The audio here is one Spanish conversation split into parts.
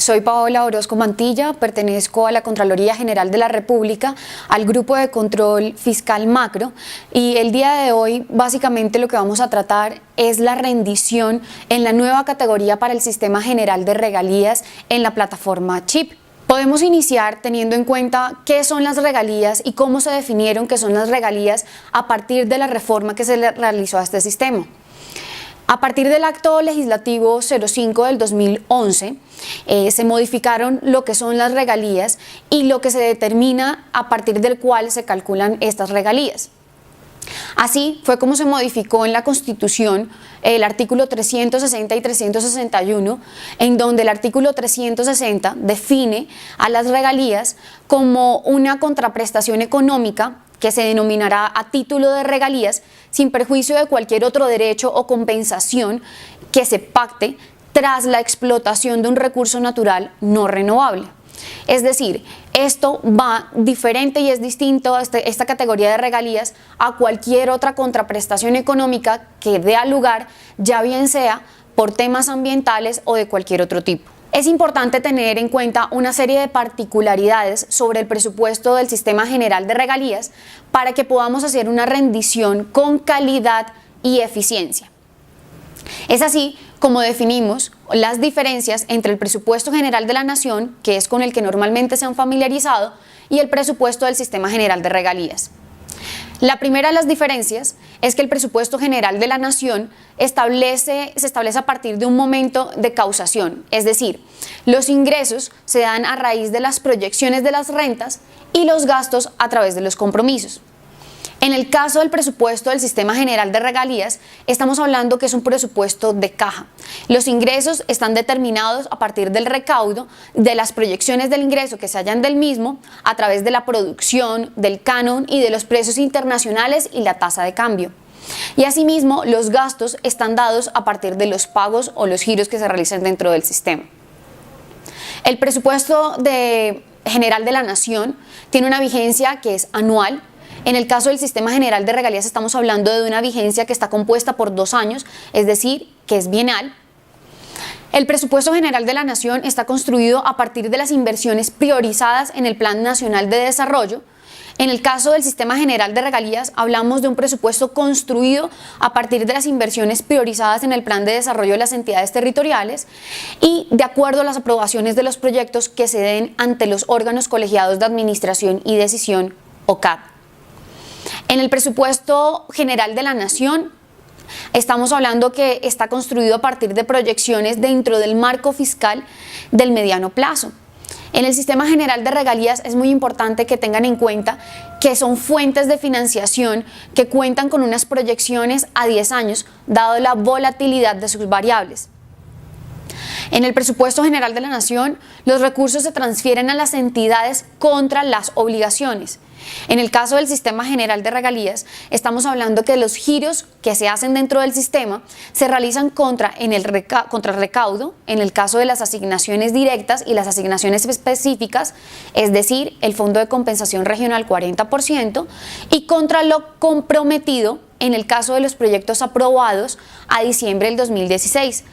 Soy Paola Orozco Mantilla, pertenezco a la Contraloría General de la República, al Grupo de Control Fiscal Macro, y el día de hoy básicamente lo que vamos a tratar es la rendición en la nueva categoría para el Sistema General de Regalías en la plataforma CHIP. Podemos iniciar teniendo en cuenta qué son las regalías y cómo se definieron qué son las regalías a partir de la reforma que se le realizó a este sistema. A partir del Acto Legislativo 05 del 2011, se modificaron lo que son las regalías y lo que se determina a partir del cual se calculan estas regalías. Así fue como se modificó en la Constitución el artículo 360 y 361, en donde el artículo 360 define a las regalías como una contraprestación económica que se denominará a título de regalías sin perjuicio de cualquier otro derecho o compensación que se pacte tras la explotación de un recurso natural no renovable. Es decir, esto va diferente y es distinto a esta categoría de regalías a cualquier otra contraprestación económica que dé lugar, ya bien sea por temas ambientales o de cualquier otro tipo. Es importante tener en cuenta una serie de particularidades sobre el presupuesto del Sistema General de Regalías para que podamos hacer una rendición con calidad y eficiencia. Es así como definimos las diferencias entre el presupuesto general de la Nación, que es con el que normalmente se han familiarizado, y el presupuesto del Sistema General de Regalías. La primera de las diferencias es que el presupuesto general de la Nación se establece a partir de un momento de causación, es decir, los ingresos se dan a raíz de las proyecciones de las rentas y los gastos a través de los compromisos. En el caso del presupuesto del Sistema General de Regalías, estamos hablando que es un presupuesto de caja. Los ingresos están determinados a partir del recaudo, de las proyecciones del ingreso que se hallan del mismo, a través de la producción, del canon y de los precios internacionales y la tasa de cambio. Y asimismo, los gastos están dados a partir de los pagos o los giros que se realizan dentro del sistema. El presupuesto general de la Nación tiene una vigencia que es anual. En el caso del Sistema General de Regalías estamos hablando de una vigencia que está compuesta por 2 años, es decir, que es bienal. El presupuesto general de la Nación está construido a partir de las inversiones priorizadas en el Plan Nacional de Desarrollo. En el caso del Sistema General de Regalías hablamos de un presupuesto construido a partir de las inversiones priorizadas en el Plan de Desarrollo de las entidades territoriales y de acuerdo a las aprobaciones de los proyectos que se den ante los órganos colegiados de administración y decisión OCAD. En el presupuesto general de la Nación estamos hablando que está construido a partir de proyecciones dentro del marco fiscal del mediano plazo. En el Sistema General de Regalías es muy importante que tengan en cuenta que son fuentes de financiación que cuentan con unas proyecciones a 10 años, dado la volatilidad de sus variables. En el presupuesto general de la Nación, los recursos se transfieren a las entidades contra las obligaciones. En el caso del Sistema General de Regalías, estamos hablando que los giros que se hacen dentro del sistema se realizan contra el recaudo, en el caso de las asignaciones directas y las asignaciones específicas, es decir, el Fondo de Compensación Regional 40%, y contra lo comprometido en el caso de los proyectos aprobados a diciembre del 2016.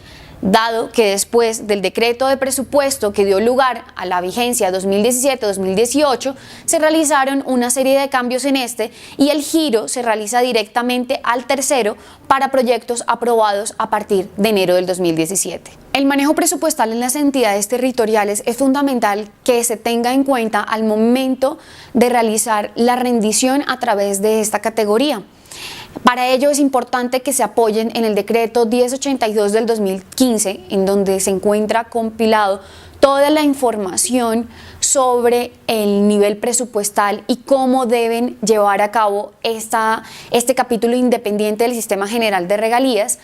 Dado que después del decreto de presupuesto que dio lugar a la vigencia 2017-2018, se realizaron una serie de cambios en este y el giro se realiza directamente al tercero para proyectos aprobados a partir de enero del 2017. El manejo presupuestal en las entidades territoriales es fundamental que se tenga en cuenta al momento de realizar la rendición a través de esta categoría. Para ello es importante que se apoyen en el decreto 1082 del 2015, en donde se encuentra compilado toda la información sobre el nivel presupuestal y cómo deben llevar a cabo este capítulo independiente del Sistema General de Regalías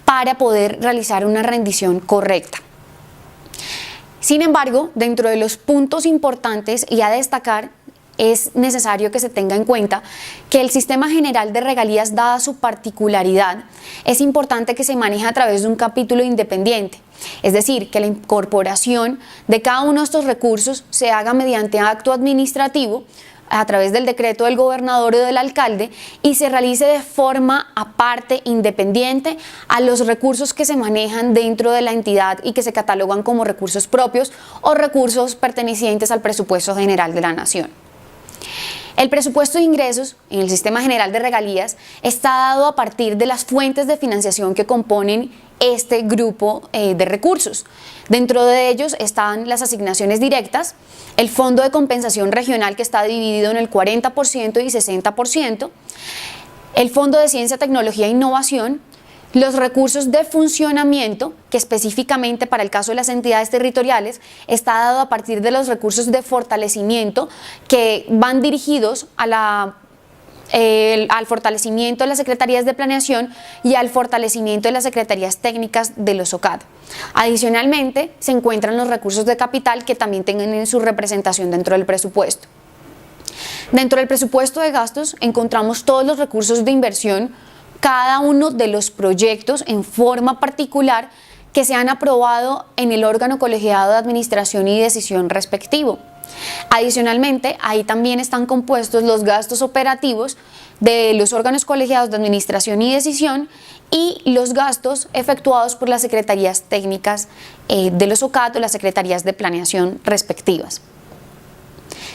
para poder realizar una rendición correcta. Sin embargo, dentro de los puntos importantes y a destacar, es necesario que se tenga en cuenta que el Sistema General de Regalías, dada su particularidad, es importante que se maneje a través de un capítulo independiente. Es decir, que la incorporación de cada uno de estos recursos se haga mediante acto administrativo a través del decreto del gobernador o del alcalde y se realice de forma aparte, independiente a los recursos que se manejan dentro de la entidad y que se catalogan como recursos propios o recursos pertenecientes al presupuesto general de la Nación. El presupuesto de ingresos en el Sistema General de Regalías está dado a partir de las fuentes de financiación que componen este grupo de recursos. Dentro de ellos están las asignaciones directas, el Fondo de Compensación Regional, que está dividido en el 40% y 60%, el Fondo de Ciencia, Tecnología e Innovación, los recursos de funcionamiento, que específicamente para el caso de las entidades territoriales está dado a partir de los recursos de fortalecimiento que van dirigidos a al fortalecimiento de las secretarías de planeación y al fortalecimiento de las secretarías técnicas de los OCAD. Adicionalmente, se encuentran los recursos de capital que también tienen su representación dentro del presupuesto. Dentro del presupuesto de gastos encontramos todos los recursos de inversión, cada uno de los proyectos en forma particular que se han aprobado en el órgano colegiado de administración y decisión respectivo. Adicionalmente, ahí también están compuestos los gastos operativos de los órganos colegiados de administración y decisión y los gastos efectuados por las secretarías técnicas de los OCAD o las secretarías de planeación respectivas.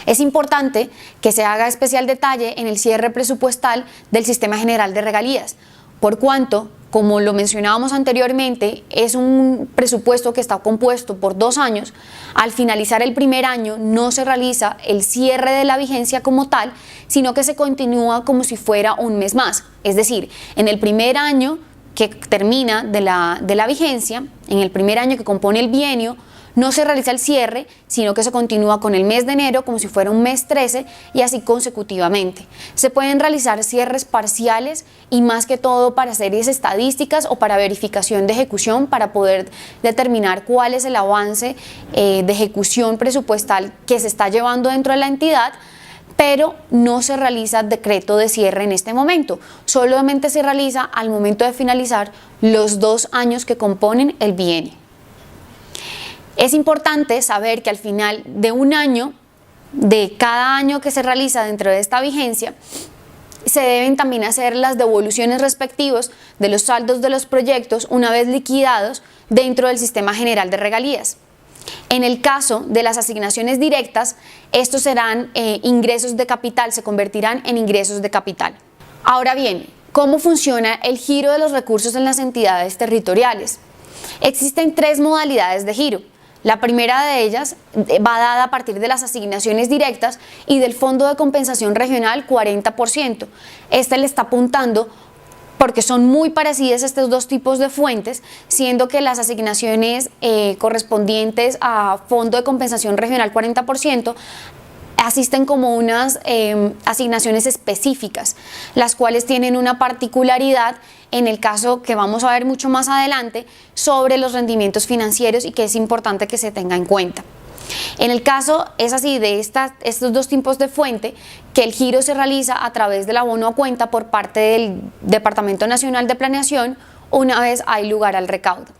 Es importante que se haga especial detalle en el cierre presupuestal del Sistema General de Regalías, por cuanto, como lo mencionábamos anteriormente, es un presupuesto que está compuesto por 2 años. Al finalizar el primer año no se realiza el cierre de la vigencia como tal, sino que se continúa como si fuera un mes más. Es decir, en el primer año que termina de la vigencia, en el primer año que compone el bienio, no se realiza el cierre, sino que se continúa con el mes de enero como si fuera un mes 13 y así consecutivamente. Se pueden realizar cierres parciales y más que todo para series estadísticas o para verificación de ejecución para poder determinar cuál es el avance de ejecución presupuestal que se está llevando dentro de la entidad, pero no se realiza decreto de cierre en este momento, solamente se realiza al momento de finalizar los 2 años que componen el bienio. Es importante saber que al final de un año, de cada año que se realiza dentro de esta vigencia, se deben también hacer las devoluciones respectivas de los saldos de los proyectos una vez liquidados dentro del Sistema General de Regalías. En el caso de las asignaciones directas, estos serán ingresos de capital, se convertirán en ingresos de capital. Ahora bien, ¿cómo funciona el giro de los recursos en las entidades territoriales? Existen 3 modalidades de giro. La primera de ellas va dada a partir de las asignaciones directas y del Fondo de Compensación Regional 40%. Este le está apuntando porque son muy parecidas estos 2 tipos de fuentes, siendo que las asignaciones correspondientes a Fondo de Compensación Regional 40% asisten como unas asignaciones específicas, las cuales tienen una particularidad en el caso que vamos a ver mucho más adelante sobre los rendimientos financieros y que es importante que se tenga en cuenta. En el caso es así de estos 2 tipos de fuente que el giro se realiza a través del abono a cuenta por parte del Departamento Nacional de Planeación una vez hay lugar al recaudo.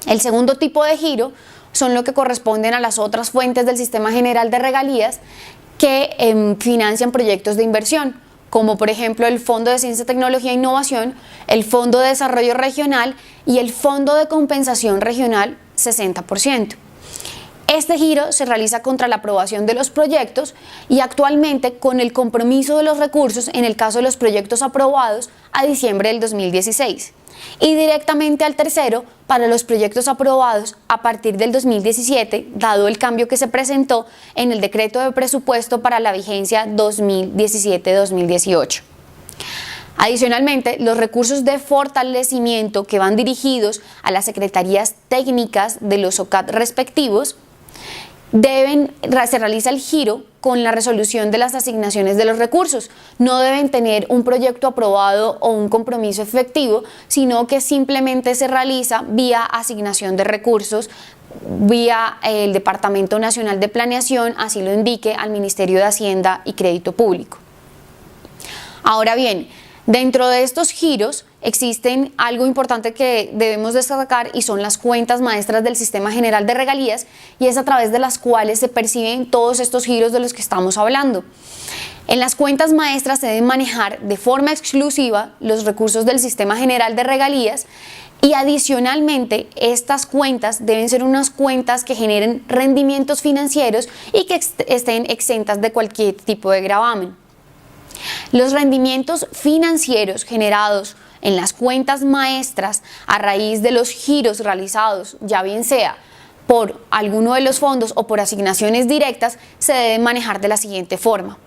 El segundo tipo de giro son lo que corresponden a las otras fuentes del Sistema General de Regalías que financian proyectos de inversión, como por ejemplo el Fondo de Ciencia, Tecnología e Innovación, el Fondo de Desarrollo Regional y el Fondo de Compensación Regional 60%. Este giro se realiza contra la aprobación de los proyectos y actualmente con el compromiso de los recursos en el caso de los proyectos aprobados a diciembre del 2016 y directamente al tercero para los proyectos aprobados a partir del 2017, dado el cambio que se presentó en el decreto de presupuesto para la vigencia 2017-2018. Adicionalmente, los recursos de fortalecimiento que van dirigidos a las secretarías técnicas de los OCAD respectivos se realiza el giro con la resolución de las asignaciones de los recursos. No deben tener un proyecto aprobado o un compromiso efectivo, sino que simplemente se realiza vía asignación de recursos, vía el Departamento Nacional de Planeación, así lo indique al Ministerio de Hacienda y Crédito Público. Ahora bien, dentro de estos giros existen algo importante que debemos destacar y son las cuentas maestras del Sistema General de Regalías, y es a través de las cuales se perciben todos estos giros de los que estamos hablando. En las cuentas maestras se deben manejar de forma exclusiva los recursos del Sistema General de Regalías, y adicionalmente estas cuentas deben ser unas cuentas que generen rendimientos financieros y que estén exentas de cualquier tipo de gravamen. Los rendimientos financieros generados en las cuentas maestras a raíz de los giros realizados, ya bien sea por alguno de los fondos o por asignaciones directas, se deben manejar de la siguiente forma.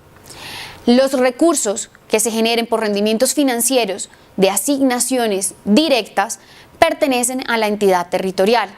Los recursos que se generen por rendimientos financieros de asignaciones directas pertenecen a la entidad territorial.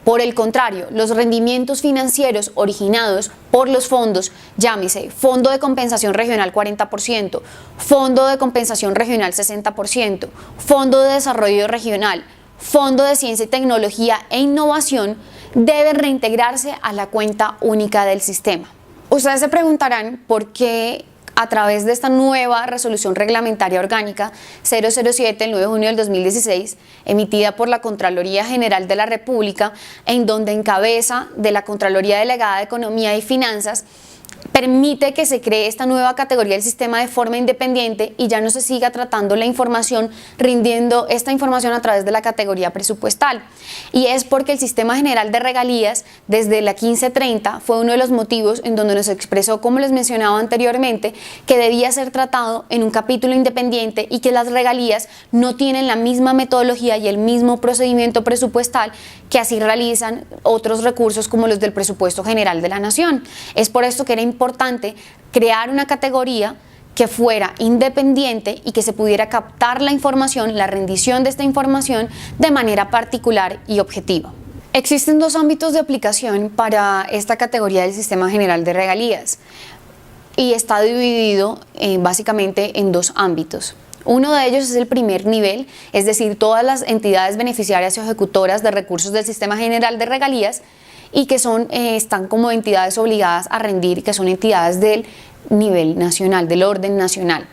Por el contrario, los rendimientos financieros originados por los fondos, llámese Fondo de Compensación Regional 40%, Fondo de Compensación Regional 60%, Fondo de Desarrollo Regional, Fondo de Ciencia y Tecnología e Innovación, deben reintegrarse a la cuenta única del sistema. Ustedes se preguntarán por qué a través de esta nueva resolución reglamentaria orgánica 007 el 9 de junio del 2016, emitida por la Contraloría General de la República, en donde encabeza de la Contraloría Delegada de Economía y Finanzas, permite que se cree esta nueva categoría del sistema de forma independiente y ya no se siga tratando la información, rindiendo esta información a través de la categoría presupuestal. Y es porque el Sistema General de Regalías, desde la 1530, fue uno de los motivos en donde nos expresó, como les mencionaba anteriormente, que debía ser tratado en un capítulo independiente y que las regalías no tienen la misma metodología y el mismo procedimiento presupuestal que así realizan otros recursos como los del presupuesto general de la Nación. Es por esto que era importante crear una categoría que fuera independiente y que se pudiera captar la información, la rendición de esta información de manera particular y objetiva. Existen dos ámbitos de aplicación para esta categoría del Sistema General de Regalías y está dividido básicamente en dos ámbitos. Uno de ellos es el primer nivel, es decir, todas las entidades beneficiarias y ejecutoras de recursos del Sistema General de Regalías y que están como entidades obligadas a rendir, que son entidades del nivel nacional, del orden nacional.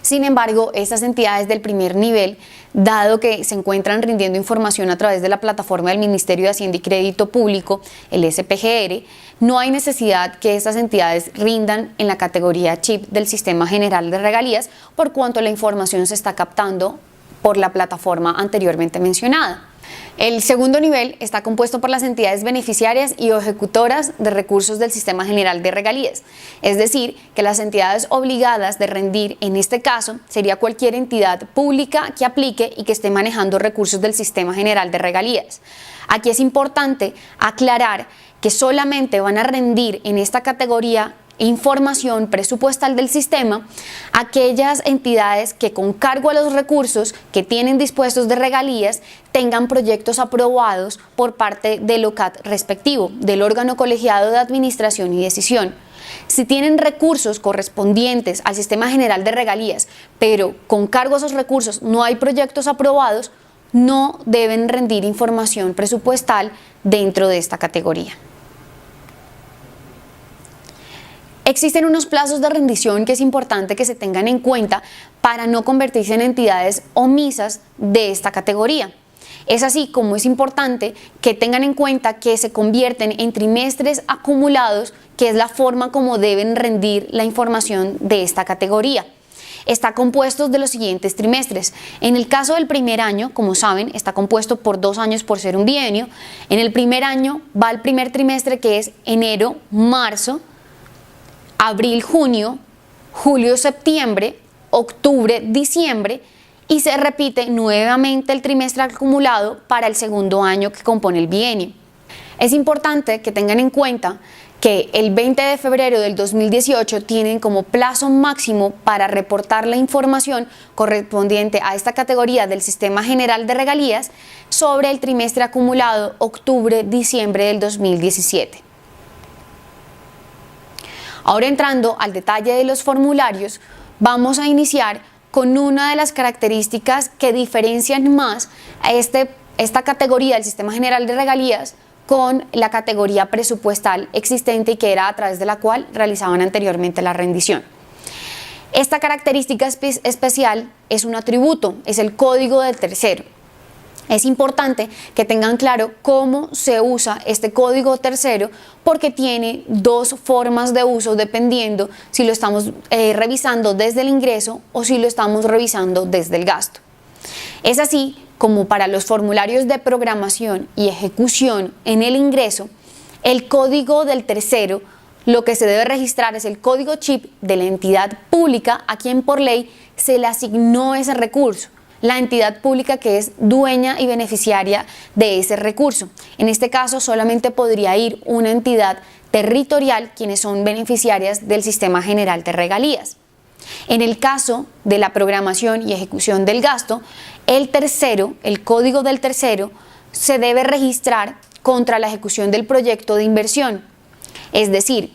Sin embargo, estas entidades del primer nivel, dado que se encuentran rindiendo información a través de la plataforma del Ministerio de Hacienda y Crédito Público, el SPGR, no hay necesidad que estas entidades rindan en la categoría CHIP del Sistema General de Regalías, por cuanto la información se está captando por la plataforma anteriormente mencionada. El segundo nivel está compuesto por las entidades beneficiarias y ejecutoras de recursos del Sistema General de Regalías, es decir, que las entidades obligadas de rendir en este caso sería cualquier entidad pública que aplique y que esté manejando recursos del Sistema General de Regalías. Aquí es importante aclarar que solamente van a rendir en esta categoría información presupuestal del sistema aquellas entidades que con cargo a los recursos que tienen dispuestos de regalías tengan proyectos aprobados por parte del OCAT respectivo, del órgano colegiado de administración y decisión. Si tienen recursos correspondientes al Sistema General de Regalías, pero con cargo a esos recursos no hay proyectos aprobados, no deben rendir información presupuestal dentro de esta categoría. Existen unos plazos de rendición que es importante que se tengan en cuenta para no convertirse en entidades omisas de esta categoría. Es así como es importante que tengan en cuenta que se convierten en trimestres acumulados, que es la forma como deben rendir la información de esta categoría. Está compuesto de los siguientes trimestres. En el caso del primer año, como saben, está compuesto por 2 años por ser un bienio. En el primer año va el primer trimestre, que es enero, marzo, abril, junio, julio, septiembre, octubre, diciembre, y se repite nuevamente el trimestre acumulado para el segundo año que compone el bienio. Es importante que tengan en cuenta que el 20 de febrero del 2018 tienen como plazo máximo para reportar la información correspondiente a esta categoría del Sistema General de Regalías sobre el trimestre acumulado octubre-diciembre del 2017. Ahora, entrando al detalle de los formularios, vamos a iniciar con una de las características que diferencian más a esta categoría del Sistema General de Regalías con la categoría presupuestal existente y que era a través de la cual realizaban anteriormente la rendición. Esta característica especial es un atributo, es el código del tercero. Es importante que tengan claro cómo se usa este código tercero porque tiene dos formas de uso dependiendo si lo estamos revisando desde el ingreso o si lo estamos revisando desde el gasto. Es así como para los formularios de programación y ejecución en el ingreso, el código del tercero, lo que se debe registrar es el código chip de la entidad pública a quien por ley se le asignó ese recurso, la entidad pública que es dueña y beneficiaria de ese recurso. En este caso solamente podría ir una entidad territorial quienes son beneficiarias del Sistema General de Regalías. En el caso de la programación y ejecución del gasto, el tercero, el código del tercero, se debe registrar contra la ejecución del proyecto de inversión. Es decir,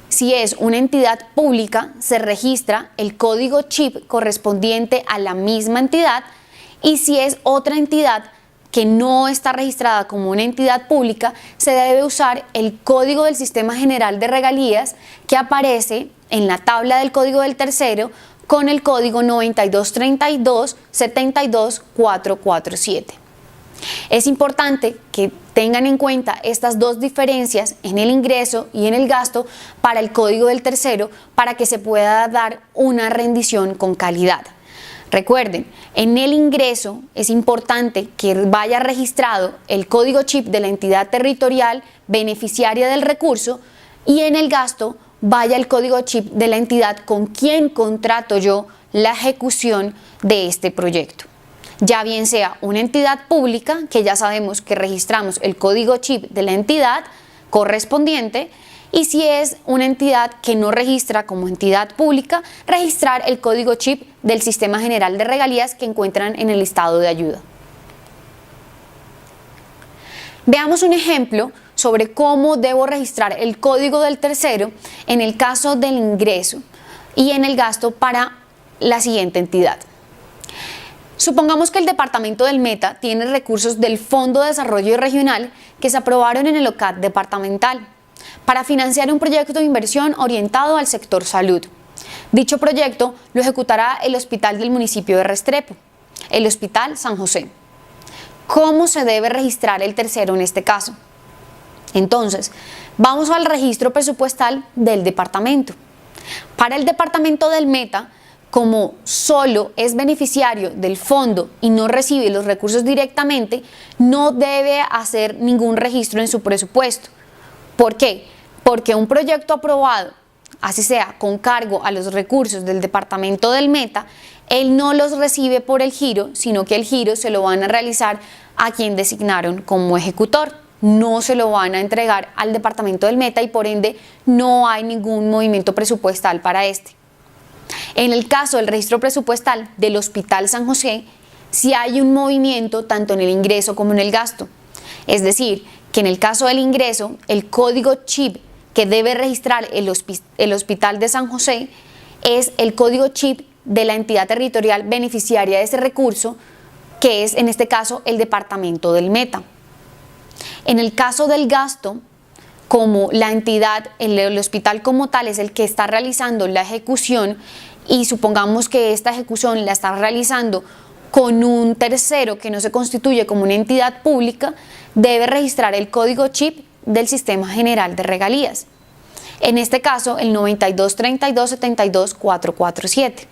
si es una entidad pública, se registra el código chip correspondiente a la misma entidad, y si es otra entidad que no está registrada como una entidad pública, se debe usar el código del Sistema General de Regalías que aparece en la tabla del código del tercero con el código 9232-72447. Es importante que tengan en cuenta estas dos diferencias en el ingreso y en el gasto para el código del tercero para que se pueda dar una rendición con calidad. Recuerden, en el ingreso es importante que vaya registrado el código chip de la entidad territorial beneficiaria del recurso y en el gasto vaya el código chip de la entidad con quien contrato yo la ejecución de este proyecto. Ya bien sea una entidad pública, que ya sabemos que registramos el código chip de la entidad correspondiente, y si es una entidad que no registra como entidad pública, registrar el código chip del Sistema General de Regalías que encuentran en el listado de ayuda. Veamos un ejemplo sobre cómo debo registrar el código del tercero en el caso del ingreso y en el gasto para la siguiente entidad. Supongamos que el departamento del Meta tiene recursos del Fondo de Desarrollo Regional que se aprobaron en el OCAT departamental para financiar un proyecto de inversión orientado al sector salud. Dicho proyecto lo ejecutará el hospital del municipio de Restrepo, el Hospital San José. ¿Cómo se debe registrar el tercero en este caso? Entonces, vamos al registro presupuestal del departamento. Para el departamento del Meta, como solo es beneficiario del fondo y no recibe los recursos directamente, no debe hacer ningún registro en su presupuesto. ¿Por qué? Porque un proyecto aprobado, así sea con cargo a los recursos del departamento del Meta, él no los recibe por el giro, sino que el giro se lo van a realizar a quien designaron como ejecutor. No se lo van a entregar al departamento del Meta y por ende no hay ningún movimiento presupuestal para este. En el caso del registro presupuestal del Hospital San José, sí hay un movimiento tanto en el ingreso como en el gasto. Es decir, que en el caso del ingreso, el código chip que debe registrar el Hospital de San José es el código chip de la entidad territorial beneficiaria de ese recurso, que es en este caso el departamento del Meta. En el caso del gasto, como la entidad, el hospital como tal es el que está realizando la ejecución y supongamos que esta ejecución la está realizando con un tercero que no se constituye como una entidad pública, debe registrar el código chip del Sistema General de Regalías. En este caso, el 9232-72447.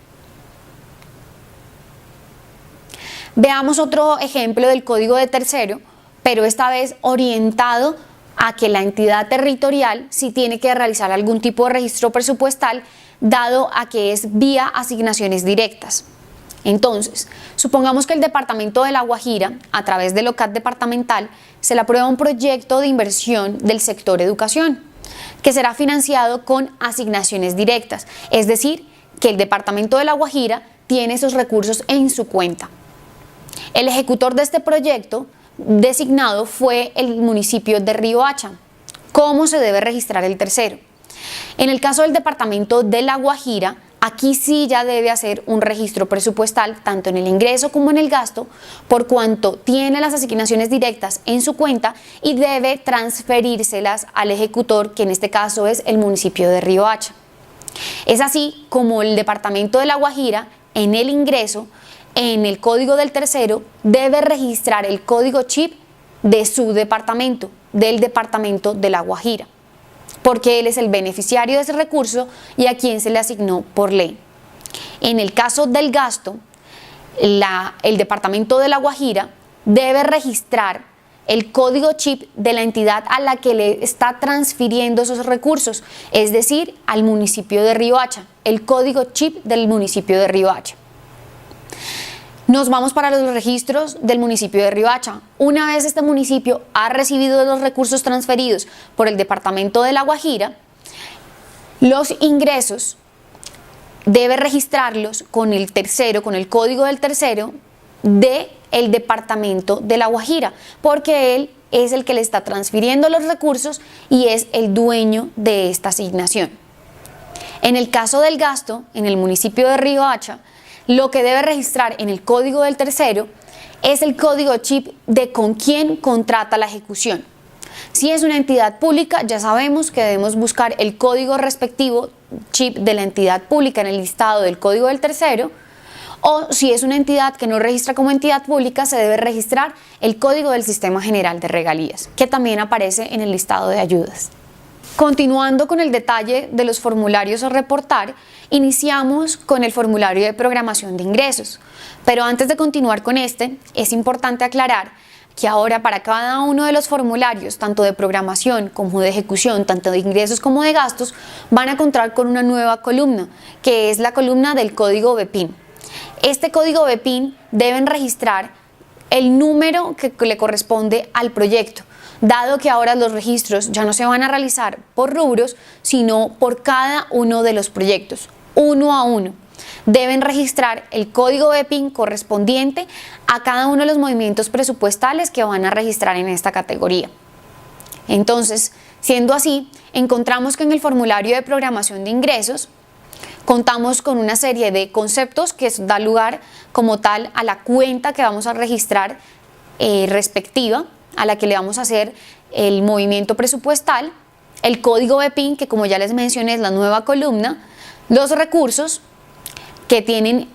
Veamos otro ejemplo del código de tercero, pero esta vez orientado a que la entidad territorial sí tiene que realizar algún tipo de registro presupuestal, dado a que es vía asignaciones directas. Entonces, supongamos que el departamento de La Guajira, a través del OCAT departamental, se le aprueba un proyecto de inversión del sector educación, que será financiado con asignaciones directas, es decir, que el departamento de La Guajira tiene esos recursos en su cuenta. El ejecutor de este proyecto designado fue el municipio de Riohacha. ¿Cómo se debe registrar el tercero? En el caso del departamento de La Guajira, aquí sí ya debe hacer un registro presupuestal tanto en el ingreso como en el gasto, por cuanto tiene las asignaciones directas en su cuenta y debe transferírselas al ejecutor, que en este caso es el municipio de Riohacha. Es así como el departamento de La Guajira, en el ingreso, en el código del tercero, debe registrar el código chip de su departamento, del departamento de La Guajira, porque él es el beneficiario de ese recurso y a quien se le asignó por ley. En el caso del gasto, el departamento de La Guajira debe registrar el código chip de la entidad a la que le está transfiriendo esos recursos, es decir, al municipio de Riohacha, el código chip del municipio de Riohacha. Nos vamos para los registros del municipio de Riohacha. Una vez este municipio ha recibido los recursos transferidos por el departamento de La Guajira, los ingresos debe registrarlos con el tercero, con el código del tercero del departamento de La Guajira, porque él es el que le está transfiriendo los recursos y es el dueño de esta asignación. En el caso del gasto, en el municipio de Riohacha, lo que debe registrar en el código del tercero es el código chip de con quién contrata la ejecución. Si es una entidad pública, ya sabemos que debemos buscar el código respectivo chip de la entidad pública en el listado del código del tercero, o si es una entidad que no registra como entidad pública, se debe registrar el código del Sistema General de Regalías, que también aparece en el listado de ayudas. Continuando con el detalle de los formularios a reportar, iniciamos con el formulario de programación de ingresos. Pero antes de continuar con este, es importante aclarar que ahora para cada uno de los formularios, tanto de programación como de ejecución, tanto de ingresos como de gastos, van a contar con una nueva columna, que es la columna del código BPIN. Este código BPIN deben registrar el número que le corresponde al proyecto, dado que ahora los registros ya no se van a realizar por rubros, sino por cada uno de los proyectos, uno a uno. Deben registrar el código BPIN correspondiente a cada uno de los movimientos presupuestales que van a registrar en esta categoría. Entonces, siendo así, encontramos que en el formulario de programación de ingresos contamos con una serie de conceptos que da lugar como tal a la cuenta que vamos a registrar respectiva, a la que le vamos a hacer el movimiento presupuestal, el código BPIN, que como ya les mencioné es la nueva columna, los recursos que tienen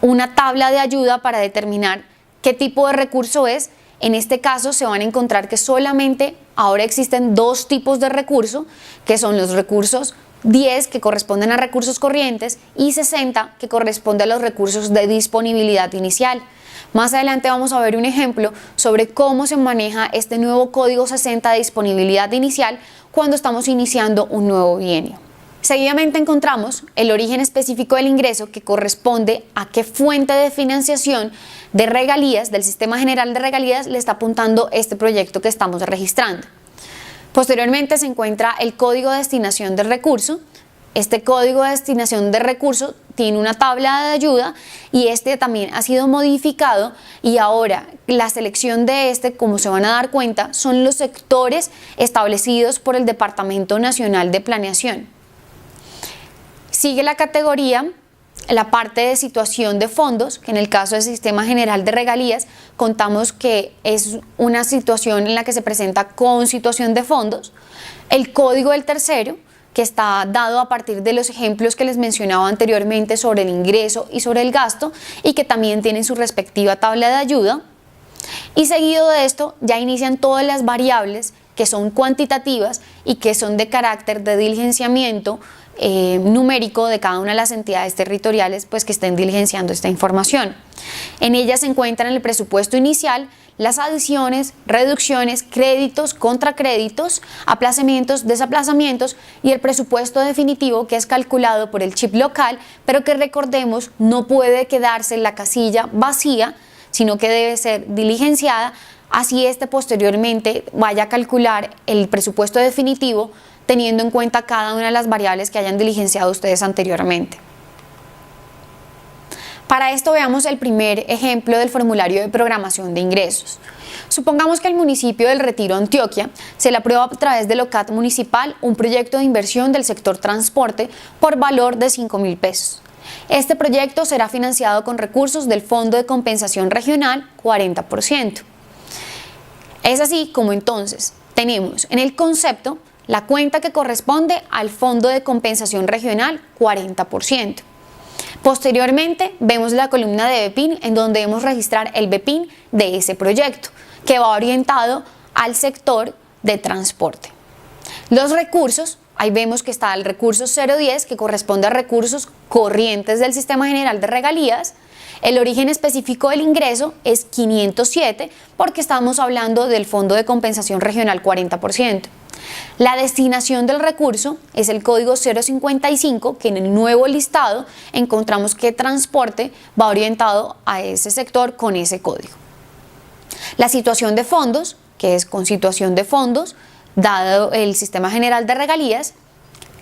una tabla de ayuda para determinar qué tipo de recurso es. En este caso se van a encontrar que solamente ahora existen dos tipos de recurso, que son los recursos 10 que corresponden a recursos corrientes y 60 que corresponde a los recursos de disponibilidad inicial. Más adelante vamos a ver un ejemplo sobre cómo se maneja este nuevo código 60 de disponibilidad inicial cuando estamos iniciando un nuevo bienio. Seguidamente encontramos el origen específico del ingreso, que corresponde a qué fuente de financiación de regalías, del Sistema General de Regalías, le está apuntando este proyecto que estamos registrando. Posteriormente se encuentra el código de destinación del recurso. Este código de destinación de recurso tiene una tabla de ayuda y este también ha sido modificado, y ahora la selección de este, como se van a dar cuenta, son los sectores establecidos por el Departamento Nacional de Planeación. Sigue la categoría, la parte de situación de fondos, que en el caso del Sistema General de Regalías contamos que es una situación en la que se presenta con situación de fondos. El código del tercero, que está dado a partir de los ejemplos que les mencionaba anteriormente sobre el ingreso y sobre el gasto, y que también tienen su respectiva tabla de ayuda. Y seguido de esto ya inician todas las variables que son cuantitativas y que son de carácter de diligenciamiento numérico de cada una de las entidades territoriales pues que estén diligenciando esta información. En ellas se encuentran el presupuesto inicial, las adiciones, reducciones, créditos, contracréditos, aplazamientos, desaplazamientos y el presupuesto definitivo, que es calculado por el chip local, pero que recordemos no puede quedarse en la casilla vacía, sino que debe ser diligenciada, así posteriormente vaya a calcular el presupuesto definitivo teniendo en cuenta cada una de las variables que hayan diligenciado ustedes anteriormente. Para esto veamos el primer ejemplo del formulario de programación de ingresos. Supongamos que el municipio del Retiro, Antioquia, se le aprueba a través del OCAT municipal un proyecto de inversión del sector transporte por valor de 5.000 pesos. Este proyecto será financiado con recursos del Fondo de Compensación Regional 40%. Es así como entonces tenemos en el concepto la cuenta que corresponde al Fondo de Compensación Regional 40%. Posteriormente vemos la columna de BEPIN en donde debemos registrar el BEPIN de ese proyecto que va orientado al sector de transporte. Los recursos, ahí vemos que está el recurso 010 que corresponde a recursos corrientes del Sistema General de Regalías. El origen específico del ingreso es 507 porque estamos hablando del Fondo de Compensación Regional 40%. La destinación del recurso es el código 055, que en el nuevo listado encontramos que transporte va orientado a ese sector con ese código. La situación de fondos, que es con situación de fondos, dado el Sistema General de Regalías.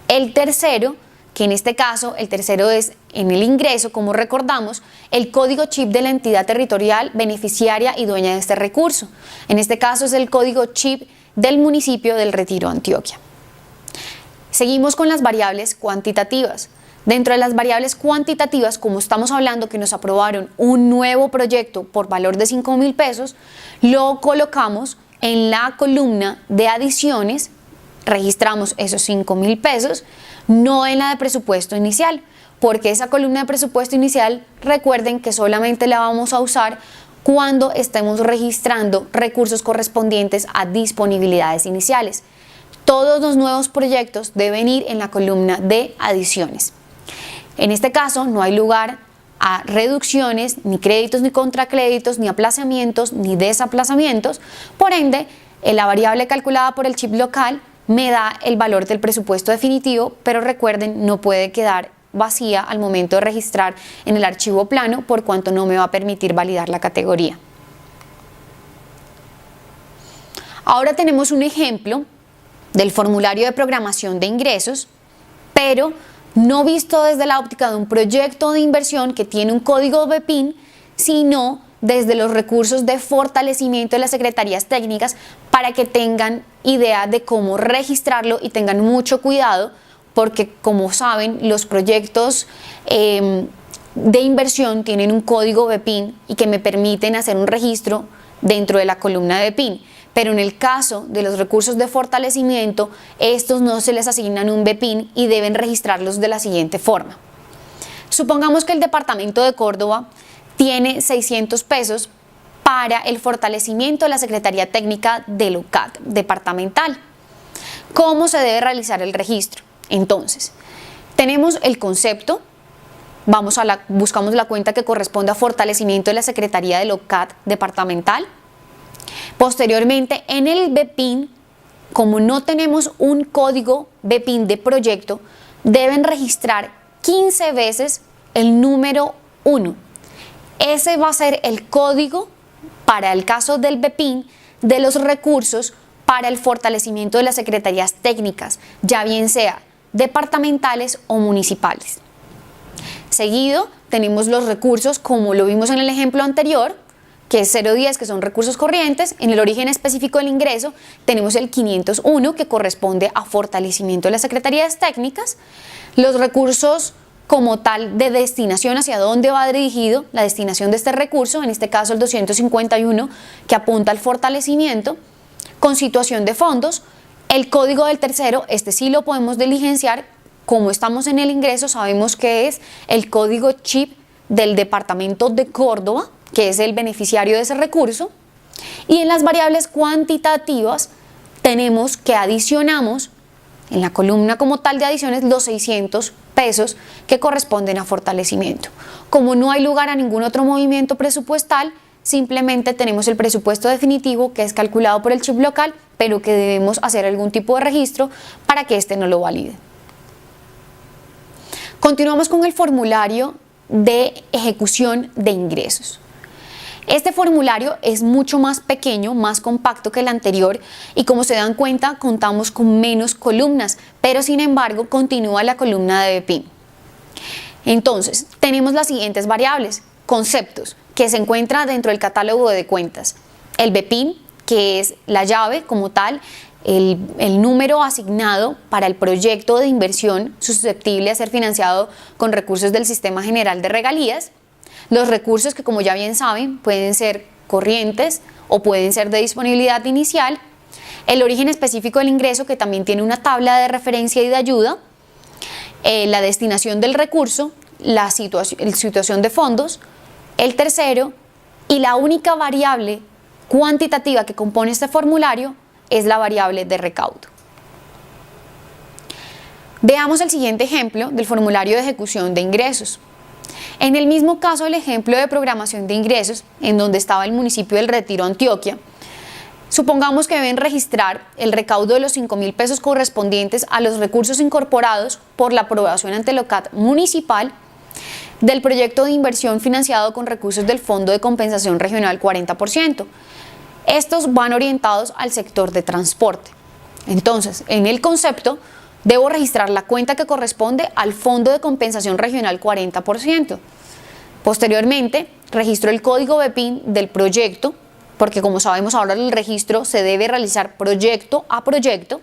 El tercero, que en este caso el tercero es en el ingreso, como recordamos, el código chip de la entidad territorial beneficiaria y dueña de este recurso. En este caso es el código chip del municipio del Retiro, Antioquia. Seguimos con las variables cuantitativas. Dentro de las variables cuantitativas, como estamos hablando que nos aprobaron un nuevo proyecto por valor de 5.000 pesos, lo colocamos en la columna de adiciones, registramos esos 5.000 pesos, no en la de presupuesto inicial, porque esa columna de presupuesto inicial, recuerden que solamente la vamos a usar cuando estemos registrando recursos correspondientes a disponibilidades iniciales. Todos los nuevos proyectos deben ir en la columna de adiciones. En este caso no hay lugar a reducciones, ni créditos, ni contracréditos, ni aplazamientos, ni desaplazamientos. Por ende, la variable calculada por el chip local me da el valor del presupuesto definitivo, pero recuerden, no puede quedar vacía al momento de registrar en el archivo plano, por cuanto no me va a permitir validar la categoría. Ahora tenemos un ejemplo del formulario de programación de ingresos, pero no visto desde la óptica de un proyecto de inversión que tiene un código BEPIN, sino desde los recursos de fortalecimiento de las secretarías técnicas, para que tengan idea de cómo registrarlo y tengan mucho cuidado, porque como saben, los proyectos de inversión tienen un código BEPIN y que me permiten hacer un registro dentro de la columna de BEPIN. Pero en el caso de los recursos de fortalecimiento, estos no se les asignan un BEPIN y deben registrarlos de la siguiente forma. Supongamos que el departamento de Córdoba tiene 600 pesos para el fortalecimiento de la Secretaría Técnica del UCAT departamental. ¿Cómo se debe realizar el registro? Entonces, tenemos el concepto, buscamos la cuenta que corresponde a fortalecimiento de la Secretaría del UCAT departamental. Posteriormente, en el BEPIN, como no tenemos un código BEPIN de proyecto, deben registrar 15 veces el número 1. Ese va a ser el código para el caso del BEPIN de los recursos para el fortalecimiento de las secretarías técnicas, ya bien sea departamentales o municipales. Seguido tenemos los recursos, como lo vimos en el ejemplo anterior, que es 010, que son recursos corrientes. En el origen específico del ingreso tenemos el 501, que corresponde a fortalecimiento de las secretarías técnicas. Los recursos como tal de destinación, hacia dónde va dirigido la destinación de este recurso, en este caso el 251, que apunta al fortalecimiento. Con situación de fondos, el código del tercero, este sí lo podemos diligenciar. Como estamos en el ingreso, sabemos que es el código chip del departamento de Córdoba, que es el beneficiario de ese recurso. Y en las variables cuantitativas tenemos que adicionamos en la columna como tal de adiciones los 600 pesos que corresponden a fortalecimiento. Como no hay lugar a ningún otro movimiento presupuestal, simplemente tenemos el presupuesto definitivo, que es calculado por el chip local, pero que debemos hacer algún tipo de registro para que éste no lo valide. Continuamos con el formulario de ejecución de ingresos. Este formulario es mucho más pequeño, más compacto que el anterior, y como se dan cuenta, contamos con menos columnas, pero sin embargo continúa la columna de BEPIN. Entonces, tenemos las siguientes variables: conceptos, que se encuentra dentro del catálogo de cuentas; el BEPIN, que es la llave como tal, el número asignado para el proyecto de inversión susceptible a ser financiado con recursos del Sistema General de Regalías; los recursos, que como ya bien saben pueden ser corrientes o pueden ser de disponibilidad inicial; el origen específico del ingreso, que también tiene una tabla de referencia y de ayuda, la destinación del recurso, la situación de fondos, el tercero, y la única variable cuantitativa que compone este formulario es la variable de recaudo. Veamos el siguiente ejemplo del formulario de ejecución de ingresos. En el mismo caso del ejemplo de programación de ingresos, en donde estaba el municipio del Retiro, Antioquia, supongamos que deben registrar el recaudo de los 5.000 pesos correspondientes a los recursos incorporados por la aprobación ante el OCAT municipal del proyecto de inversión financiado con recursos del Fondo de Compensación Regional 40%. Estos van orientados al sector de transporte. Entonces, en el concepto, debo registrar la cuenta que corresponde al Fondo de Compensación Regional 40%. Posteriormente, registro el código BPIN del proyecto, porque como sabemos ahora el registro se debe realizar proyecto a proyecto.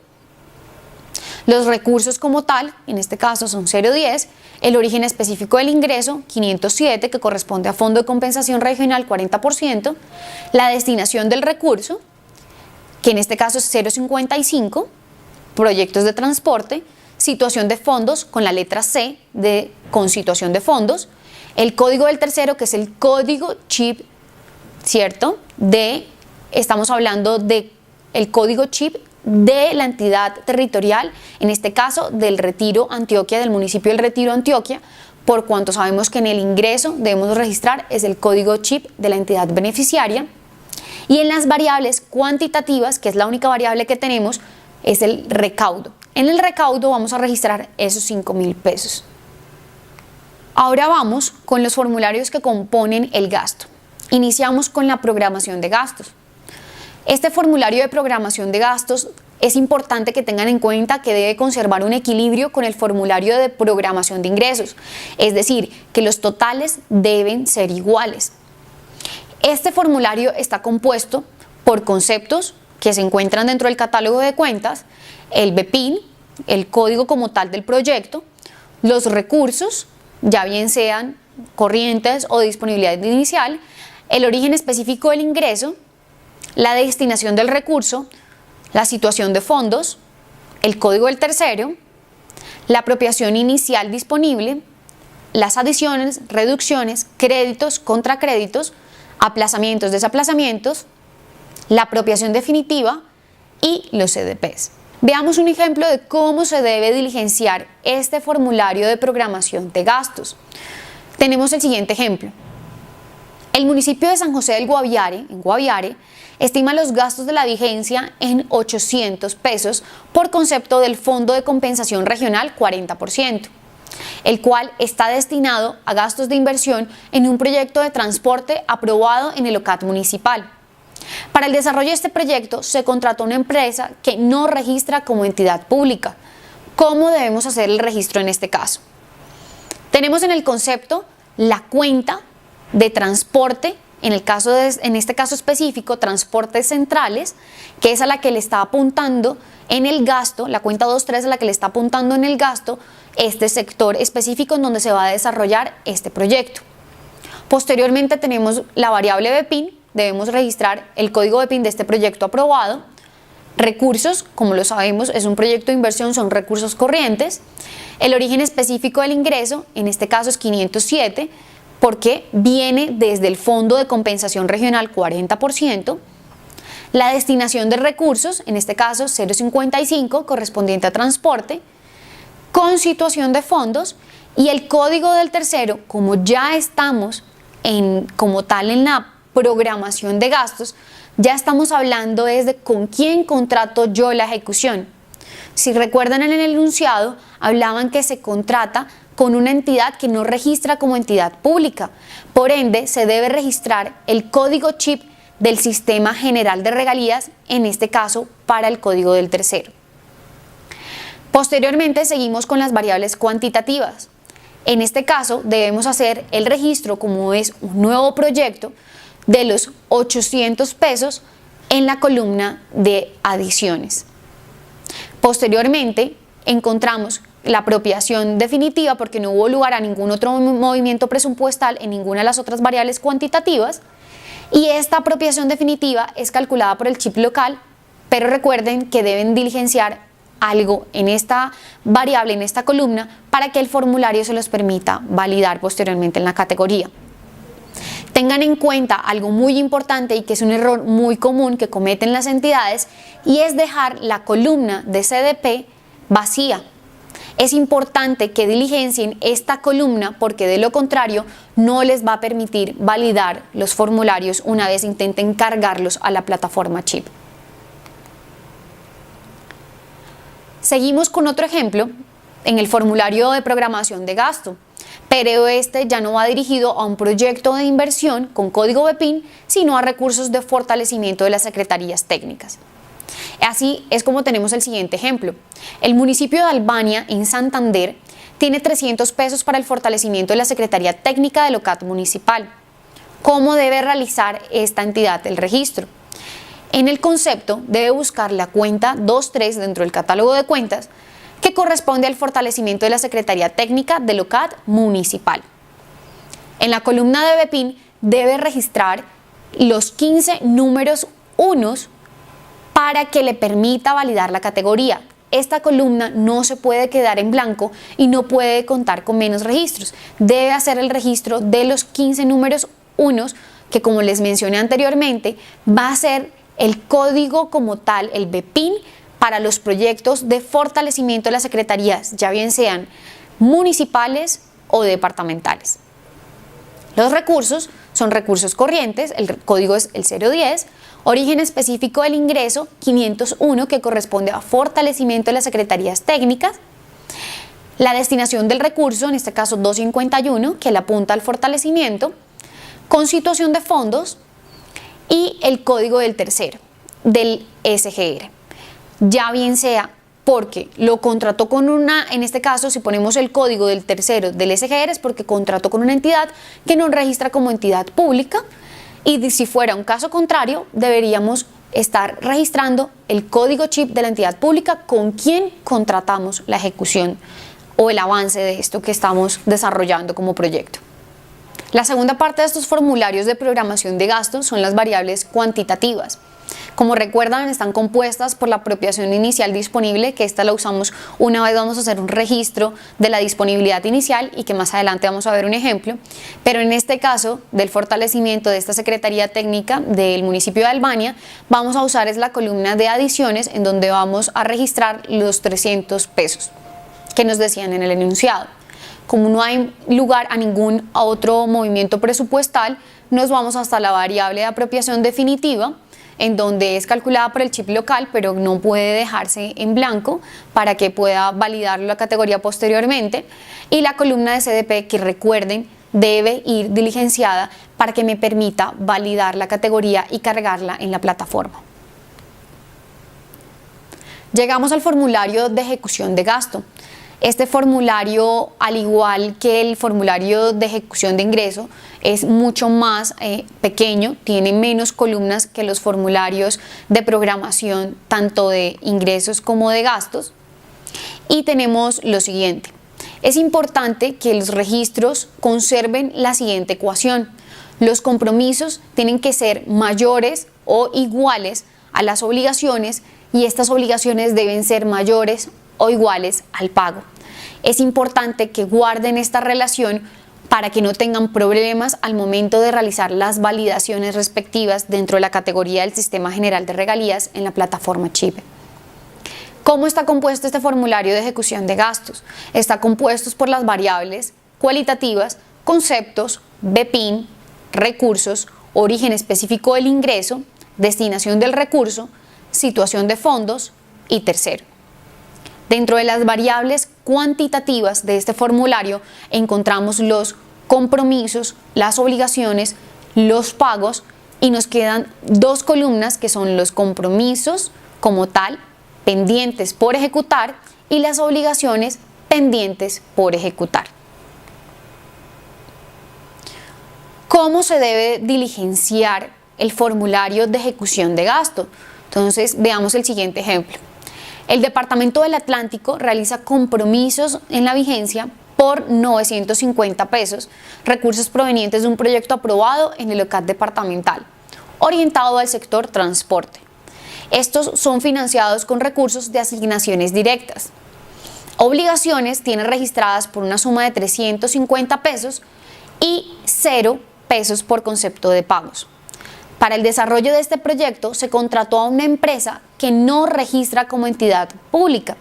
Los recursos como tal, en este caso son 010, el origen específico del ingreso, 507, que corresponde a Fondo de Compensación Regional 40%, la destinación del recurso, que en este caso es 055, proyectos de transporte, situación de fondos con la letra C con situación de fondos, el código del tercero, que es el código chip, ¿cierto? Estamos hablando de el código chip de la entidad territorial, en este caso del Retiro Antioquia, del municipio del Retiro Antioquia, por cuanto sabemos que en el ingreso debemos registrar es el código chip de la entidad beneficiaria. Y en las variables cuantitativas, que es la única variable que tenemos, es el recaudo. En el recaudo vamos a registrar esos 5.000 pesos. Ahora vamos con los formularios que componen el gasto. Iniciamos con la programación de gastos. Este formulario de programación de gastos es importante que tengan en cuenta que debe conservar un equilibrio con el formulario de programación de ingresos, es decir, que los totales deben ser iguales. Este formulario está compuesto por conceptos que se encuentran dentro del catálogo de cuentas, el BPIN, el código como tal del proyecto, los recursos, ya bien sean corrientes o de disponibilidad inicial, el origen específico del ingreso, la destinación del recurso, la situación de fondos, el código del tercero, la apropiación inicial disponible, las adiciones, reducciones, créditos, contracréditos, aplazamientos, desaplazamientos, la apropiación definitiva y los CDPs. Veamos un ejemplo de cómo se debe diligenciar este formulario de programación de gastos. Tenemos el siguiente ejemplo. El municipio de San José del Guaviare, en Guaviare, estima los gastos de la vigencia en 800 pesos por concepto del Fondo de Compensación Regional 40%, el cual está destinado a gastos de inversión en un proyecto de transporte aprobado en el OCAT municipal. Para el desarrollo de este proyecto se contrató una empresa que no registra como entidad pública. ¿Cómo debemos hacer el registro en este caso? Tenemos en el concepto la cuenta de transporte, en este caso específico, transportes centrales, que es a la que le está apuntando en el gasto, la cuenta 23 a la que le está apuntando en el gasto este sector específico en donde se va a desarrollar este proyecto. Posteriormente tenemos la variable BPIN, debemos registrar el código BPIN de este proyecto aprobado. Recursos, como lo sabemos, es un proyecto de inversión, son recursos corrientes. El origen específico del ingreso, en este caso es 507, porque viene desde el Fondo de Compensación Regional 40%. La destinación de recursos, en este caso 055, correspondiente a transporte, con situación de fondos, y el código del tercero, como ya estamos como tal en la programación de gastos, ya estamos hablando de con quién contrato yo la ejecución. Si recuerdan en el enunciado, hablaban que se contrata con una entidad que no registra como entidad pública. Por ende, se debe registrar el código chip del Sistema General de Regalías, en este caso para el código del tercero. Posteriormente seguimos con las variables cuantitativas. En este caso debemos hacer el registro, como es un nuevo proyecto, de los 800 pesos en la columna de adiciones. Posteriormente encontramos la apropiación definitiva, porque no hubo lugar a ningún otro movimiento presupuestal en ninguna de las otras variables cuantitativas, y esta apropiación definitiva es calculada por el chip local pero recuerden que deben diligenciar algo en esta variable, en esta columna, para que el formulario se los permita validar posteriormente en la categoría. Tengan en cuenta algo muy importante y que es un error muy común que cometen las entidades, y es dejar la columna de CDP vacía. Es importante que diligencien esta columna porque de lo contrario no les va a permitir validar los formularios una vez intenten cargarlos a la plataforma Chip. Seguimos con otro ejemplo en el formulario de programación de gasto, pero este ya no va dirigido a un proyecto de inversión con código BPIN, sino a recursos de fortalecimiento de las secretarías técnicas. Así es como tenemos el siguiente ejemplo. El municipio de Albania, en Santander, tiene 300 pesos para el fortalecimiento de la Secretaría Técnica del OCAT municipal. ¿Cómo debe realizar esta entidad el registro? En el concepto debe buscar la cuenta 23 dentro del catálogo de cuentas que corresponde al fortalecimiento de la Secretaría Técnica del OCAT municipal. En la columna de BPIN debe registrar los 15 números unos para que le permita validar la categoría. Esta columna no se puede quedar en blanco y no puede contar con menos registros. Debe hacer el registro de los 15 números unos, que como les mencioné anteriormente, va a ser el código como tal, el BPIN, para los proyectos de fortalecimiento de las secretarías, ya bien sean municipales o departamentales. Los recursos son recursos corrientes, el código es el 010, origen específico del ingreso 501, que corresponde a fortalecimiento de las secretarías técnicas, la destinación del recurso, en este caso 251, que le apunta al fortalecimiento, constitución de fondos y el código del tercero, del SGR. Ya bien sea porque lo contrató con una, en este caso si ponemos el código del tercero del SGR es porque contrató con una entidad que nos registra como entidad pública, y si fuera un caso contrario deberíamos estar registrando el código chip de la entidad pública con quien contratamos la ejecución o el avance de esto que estamos desarrollando como proyecto. La segunda parte de estos formularios de programación de gastos son las variables cuantitativas. Como recuerdan, están compuestas por la apropiación inicial disponible, que esta la usamos una vez vamos a hacer un registro de la disponibilidad inicial y que más adelante vamos a ver un ejemplo, pero en este caso del fortalecimiento de esta Secretaría Técnica del municipio de Albania, vamos a usar es la columna de adiciones, en donde vamos a registrar los 300 pesos que nos decían en el enunciado. Como no hay lugar a ningún otro movimiento presupuestal, nos vamos hasta la variable de apropiación definitiva, en donde es calculada por el chip local, pero no puede dejarse en blanco para que pueda validar la categoría posteriormente, y la columna de CDP, que recuerden debe ir diligenciada para que me permita validar la categoría y cargarla en la plataforma. Llegamos al formulario de ejecución de gasto. Este formulario, al igual que el formulario de ejecución de ingreso, es mucho más pequeño, tiene menos columnas que los formularios de programación tanto de ingresos como de gastos. Y tenemos lo siguiente: es importante que los registros conserven la siguiente ecuación. Los compromisos tienen que ser mayores o iguales a las obligaciones, y estas obligaciones deben ser mayores o iguales al pago. Es importante que guarden esta relación para que no tengan problemas al momento de realizar las validaciones respectivas dentro de la categoría del Sistema General de Regalías en la plataforma Chip. ¿Cómo está compuesto este formulario de ejecución de gastos? Está compuesto por las variables cualitativas, conceptos, BPIN, recursos, origen específico del ingreso, destinación del recurso, situación de fondos y tercero. Dentro de las variables cuantitativas de este formulario encontramos los compromisos, las obligaciones, los pagos, y nos quedan dos columnas que son los compromisos como tal, pendientes por ejecutar, y las obligaciones pendientes por ejecutar. ¿Cómo se debe diligenciar el formulario de ejecución de gasto? Entonces veamos el siguiente ejemplo. El Departamento del Atlántico realiza compromisos en la vigencia por 950 pesos, recursos provenientes de un proyecto aprobado en el OCAT departamental, orientado al sector transporte. Estos son financiados con recursos de asignaciones directas. Obligaciones tiene registradas por una suma de 350 pesos y 0 pesos por concepto de pagos. Para el desarrollo de este proyecto se contrató a una empresa que no registra como entidad pública.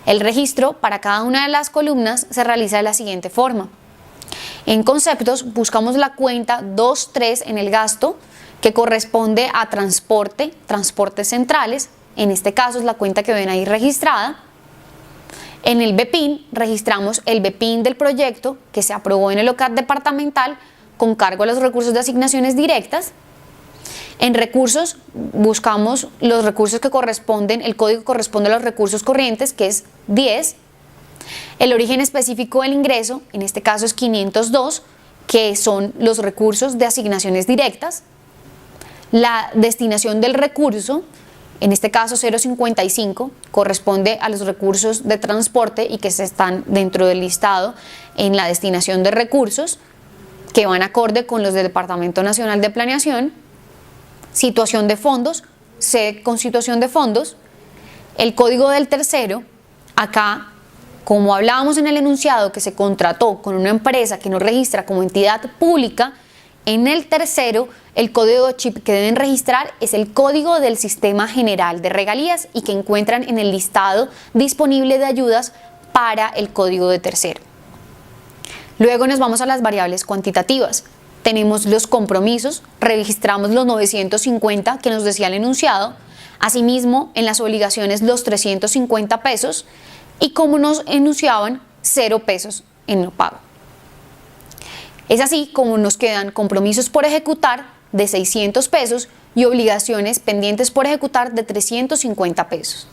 El registro para cada una de las columnas se realiza de la siguiente forma. En conceptos buscamos la cuenta 2.3 en el gasto, que corresponde a transportes centrales. En este caso es la cuenta que ven ahí registrada. En el BPIN registramos el BPIN del proyecto que se aprobó en el OCAT departamental con cargo a los recursos de asignaciones directas. En recursos buscamos los recursos que corresponden, el código corresponde a los recursos corrientes, que es 10. El origen específico del ingreso, en este caso es 502, que son los recursos de asignaciones directas. La destinación del recurso, en este caso 0.55, corresponde a los recursos de transporte y que están dentro del listado en la destinación de recursos, que van acorde con los del Departamento Nacional de Planeación. Situación de fondos, C con situación de fondos. El código del tercero, acá, como hablábamos en el enunciado que se contrató con una empresa que no registra como entidad pública, en el tercero, el código chip que deben registrar es el código del Sistema General de Regalías y que encuentran en el listado disponible de ayudas para el código de tercero. Luego nos vamos a las variables cuantitativas. Tenemos los compromisos, registramos los 950 que nos decía el enunciado, asimismo en las obligaciones los 350 pesos y como nos enunciaban 0 pesos en no pago. Es así como nos quedan compromisos por ejecutar de 600 pesos y obligaciones pendientes por ejecutar de 350 pesos.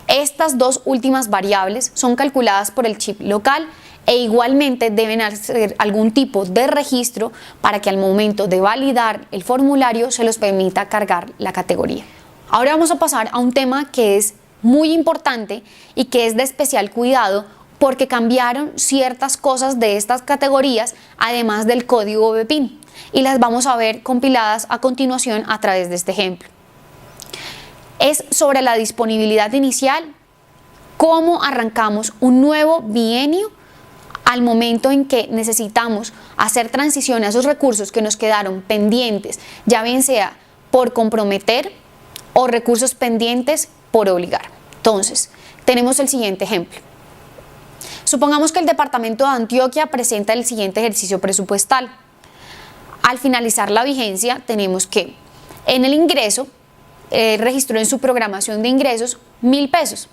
Estas dos últimas variables son calculadas por el chip local e igualmente deben hacer algún tipo de registro para que al momento de validar el formulario se los permita cargar la categoría. Ahora vamos a pasar a un tema que es muy importante y que es de especial cuidado porque cambiaron ciertas cosas de estas categorías además del código BPIN y las vamos a ver compiladas a continuación a través de este ejemplo. Es sobre la disponibilidad inicial, cómo arrancamos un nuevo bienio al momento en que necesitamos hacer transición a esos recursos que nos quedaron pendientes, ya bien sea por comprometer o recursos pendientes por obligar. Entonces, tenemos el siguiente ejemplo. Supongamos que el Departamento de Antioquia presenta el siguiente ejercicio presupuestal. Al finalizar la vigencia, tenemos que en el ingreso, registró en su programación de ingresos 1.000 pesos.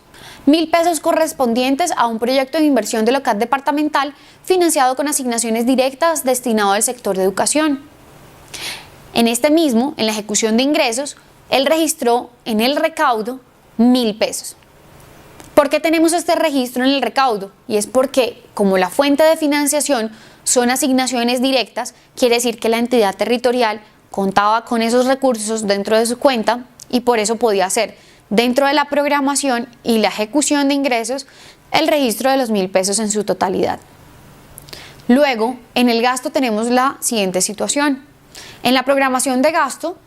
1.000 pesos correspondientes a un proyecto de inversión del OCAT departamental financiado con asignaciones directas destinado al sector de educación. En este mismo, en la ejecución de ingresos, él registró en el recaudo 1.000 pesos. ¿Por qué tenemos este registro en el recaudo? Y es porque, como la fuente de financiación son asignaciones directas, quiere decir que la entidad territorial contaba con esos recursos dentro de su cuenta y por eso podía hacer dentro de la programación y la ejecución de ingresos el registro de los 1.000 pesos en su totalidad. Luego, en el gasto tenemos la siguiente situación. En la programación de gasto,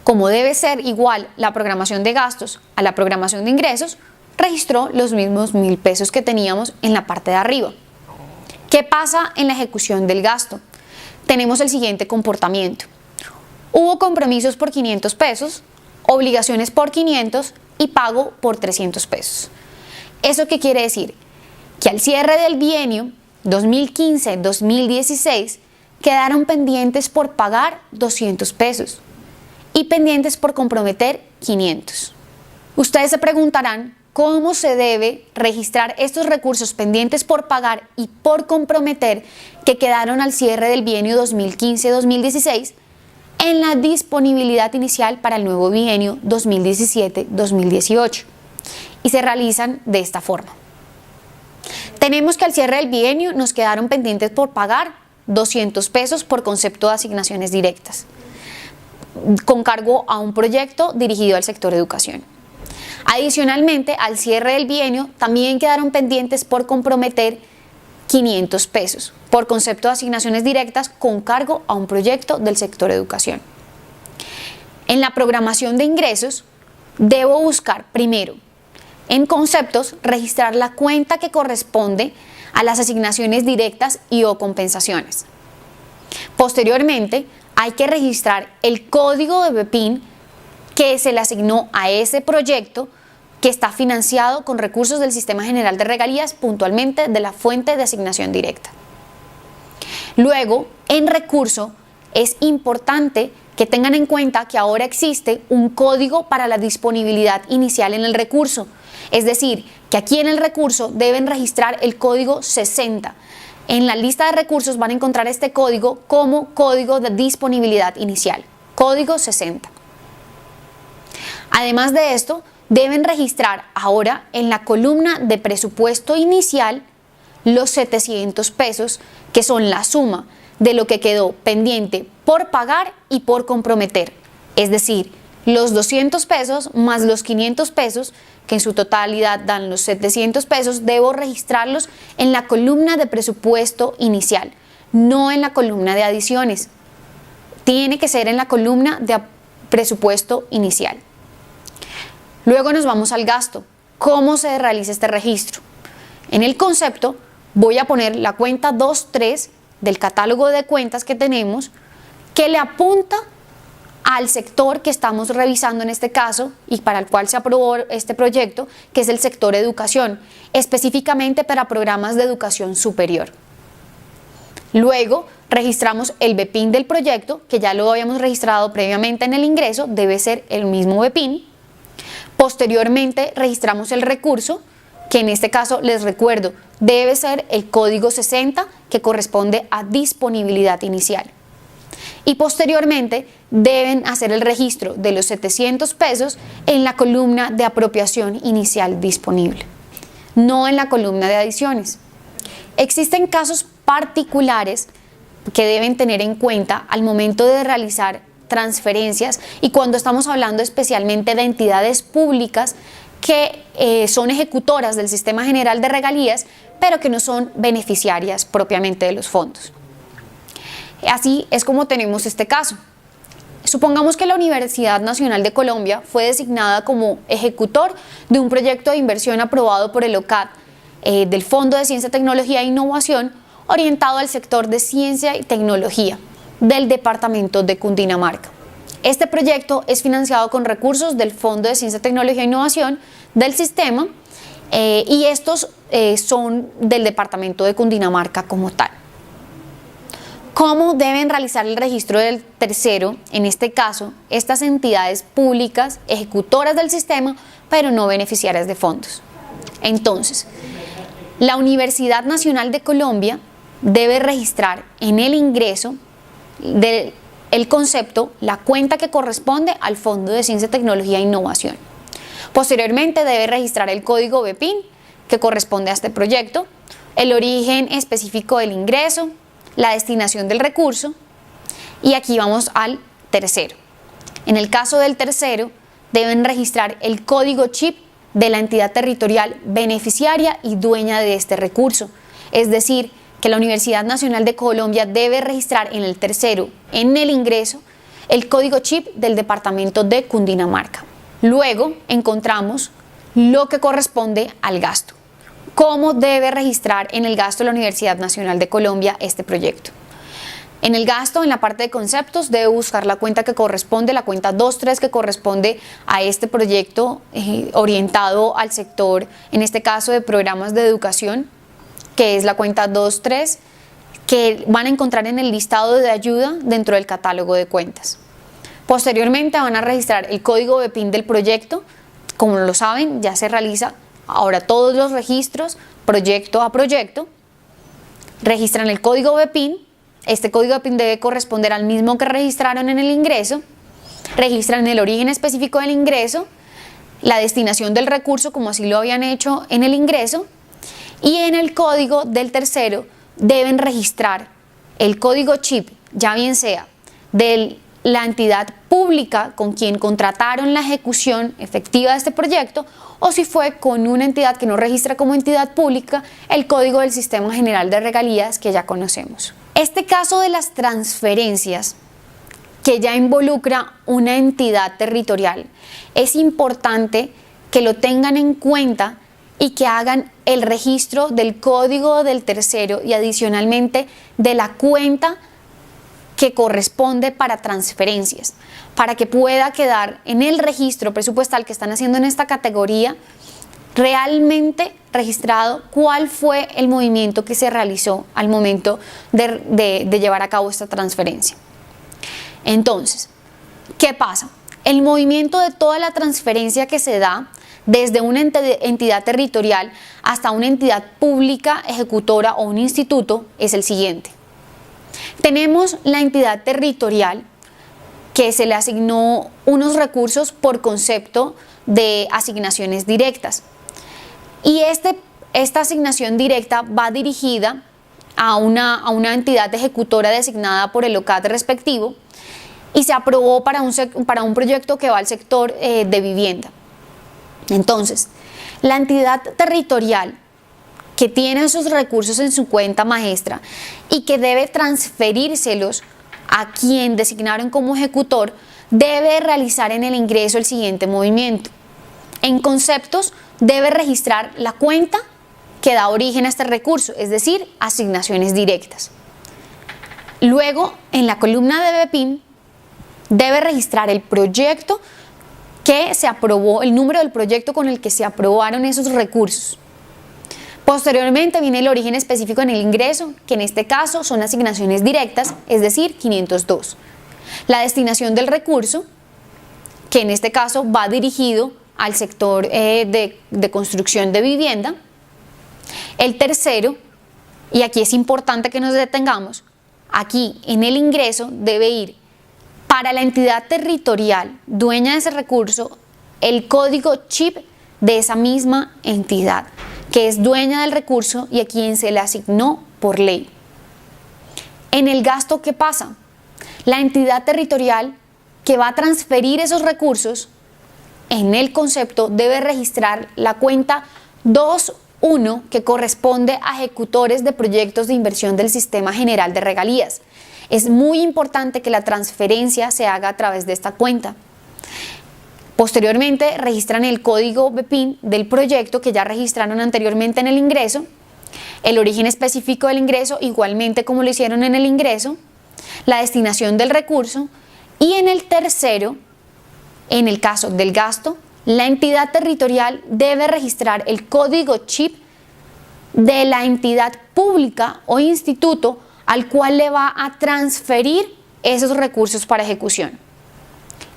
como debe ser igual la programación de gastos a la programación de ingresos, registró los mismos 1.000 pesos que teníamos en la parte de arriba. ¿Qué pasa en la ejecución del gasto? Tenemos el siguiente comportamiento. Hubo compromisos por 500 pesos, obligaciones por 500 y pago por 300 pesos. ¿Eso qué quiere decir? Que al cierre del bienio 2015-2016 quedaron pendientes por pagar 200 pesos y pendientes por comprometer 500. Ustedes se preguntarán cómo se debe registrar estos recursos pendientes por pagar y por comprometer que quedaron al cierre del bienio 2015-2016 en la disponibilidad inicial para el nuevo bienio 2017-2018 y se realizan de esta forma. Tenemos que al cierre del bienio nos quedaron pendientes por pagar 200 pesos por concepto de asignaciones directas con cargo a un proyecto dirigido al sector de educación. Adicionalmente, al cierre del bienio también quedaron pendientes por comprometer 500 pesos por concepto de asignaciones directas con cargo a un proyecto del sector educación. En la programación de ingresos, debo buscar primero en conceptos registrar la cuenta que corresponde a las asignaciones directas y o compensaciones. Posteriormente, hay que registrar el código de BEPIN que se le asignó a ese proyecto que está financiado con recursos del Sistema General de Regalías, puntualmente de la fuente de asignación directa. Luego, en recurso, es importante que tengan en cuenta que ahora existe un código para la disponibilidad inicial en el recurso. Es decir, que aquí en el recurso deben registrar el código 60. En la lista de recursos van a encontrar este código como código de disponibilidad inicial, código 60. Además de esto, deben registrar ahora en la columna de presupuesto inicial los 700 pesos, que son la suma de lo que quedó pendiente por pagar y por comprometer. Es decir, los 200 pesos más los 500 pesos, que en su totalidad dan los 700 pesos, debo registrarlos en la columna de presupuesto inicial, no en la columna de adiciones. Tiene que ser en la columna de presupuesto inicial. Luego nos vamos al gasto. ¿Cómo se realiza este registro? En el concepto voy a poner la cuenta 2.3 del catálogo de cuentas que tenemos, que le apunta al sector que estamos revisando en este caso y para el cual se aprobó este proyecto, que es el sector educación, específicamente para programas de educación superior. Luego registramos el BEPIN del proyecto, que ya lo habíamos registrado previamente en el ingreso, debe ser el mismo BEPIN. Posteriormente registramos el recurso, que en este caso les recuerdo, debe ser el código 60, que corresponde a disponibilidad inicial. Y posteriormente deben hacer el registro de los 700 pesos en la columna de apropiación inicial disponible, no en la columna de adiciones. Existen casos particulares que deben tener en cuenta al momento de realizar transferencias y cuando estamos hablando especialmente de entidades públicas que son ejecutoras del Sistema General de Regalías, pero que no son beneficiarias propiamente de los fondos. Así es como tenemos este caso. Supongamos que la Universidad Nacional de Colombia fue designada como ejecutor de un proyecto de inversión aprobado por el OCAD del Fondo de Ciencia, Tecnología e Innovación orientado al sector de ciencia y tecnología del departamento de Cundinamarca. Este proyecto es financiado con recursos del Fondo de Ciencia, Tecnología e Innovación del sistema y estos son del departamento de Cundinamarca como tal. ¿Cómo deben realizar el registro del tercero? En este caso, estas entidades públicas ejecutoras del sistema, pero no beneficiarias de fondos. Entonces, la Universidad Nacional de Colombia debe registrar en el ingreso del concepto la cuenta que corresponde al Fondo de Ciencia, Tecnología e Innovación. Posteriormente debe registrar el código BEPIN que corresponde a este proyecto, el origen específico del ingreso, la destinación del recurso y aquí vamos al tercero. En el caso del tercero deben registrar el código chip de la entidad territorial beneficiaria y dueña de este recurso, es decir, que la Universidad Nacional de Colombia debe registrar en el tercero, en el ingreso, el código chip del departamento de Cundinamarca. Luego encontramos lo que corresponde al gasto. ¿Cómo debe registrar en el gasto la Universidad Nacional de Colombia este proyecto? En el gasto, en la parte de conceptos, debe buscar la cuenta que corresponde, la cuenta 2.3 que corresponde a este proyecto orientado al sector, en este caso de programas de educación, que es la cuenta 2.3, que van a encontrar en el listado de ayuda dentro del catálogo de cuentas. Posteriormente van a registrar el código BEPIN del proyecto. Como lo saben, ya se realiza ahora todos los registros proyecto a proyecto. Registran el código BEPIN. Este código BEPIN debe corresponder al mismo que registraron en el ingreso. Registran el origen específico del ingreso, la destinación del recurso como así lo habían hecho en el ingreso y en el código del tercero deben registrar el código chip, ya bien sea de la entidad pública con quien contrataron la ejecución efectiva de este proyecto o si fue con una entidad que no registra como entidad pública el código del Sistema General de Regalías que ya conocemos. Este caso de las transferencias que ya involucra una entidad territorial, es importante que lo tengan en cuenta y que hagan el registro del código del tercero y adicionalmente de la cuenta que corresponde para transferencias, para que pueda quedar en el registro presupuestal que están haciendo en esta categoría realmente registrado cuál fue el movimiento que se realizó al momento de llevar a cabo esta transferencia. Entonces, ¿qué pasa? El movimiento de toda la transferencia que se da desde una entidad territorial hasta una entidad pública, ejecutora o un instituto es el siguiente. Tenemos la entidad territorial que se le asignó unos recursos por concepto de asignaciones directas. Y esta asignación directa va dirigida a una entidad ejecutora designada por el OCAT respectivo y se aprobó para un proyecto que va al sector de vivienda. Entonces, la entidad territorial que tiene esos recursos en su cuenta maestra y que debe transferírselos a quien designaron como ejecutor, debe realizar en el ingreso el siguiente movimiento. En conceptos, debe registrar la cuenta que da origen a este recurso, es decir, asignaciones directas. Luego, en la columna de BEPIN, debe registrar el proyecto que se aprobó, el número del proyecto con el que se aprobaron esos recursos. Posteriormente viene el origen específico en el ingreso, que en este caso son asignaciones directas, es decir, 502. La destinación del recurso, que en este caso va dirigido al sector de construcción de vivienda. El tercero, y aquí es importante que nos detengamos, aquí en el ingreso debe ir para la entidad territorial dueña de ese recurso el código chip de esa misma entidad, que es dueña del recurso y a quien se le asignó por ley. En el gasto, ¿qué pasa? La entidad territorial que va a transferir esos recursos en el concepto debe registrar la cuenta 2.1 que corresponde a ejecutores de proyectos de inversión del Sistema General de Regalías. Es muy importante que la transferencia se haga a través de esta cuenta. Posteriormente registran el código BEPIN del proyecto que ya registraron anteriormente en el ingreso, el origen específico del ingreso igualmente como lo hicieron en el ingreso, la destinación del recurso y en el tercero, en el caso del gasto, la entidad territorial debe registrar el código chip de la entidad pública o instituto al cual le va a transferir esos recursos para ejecución.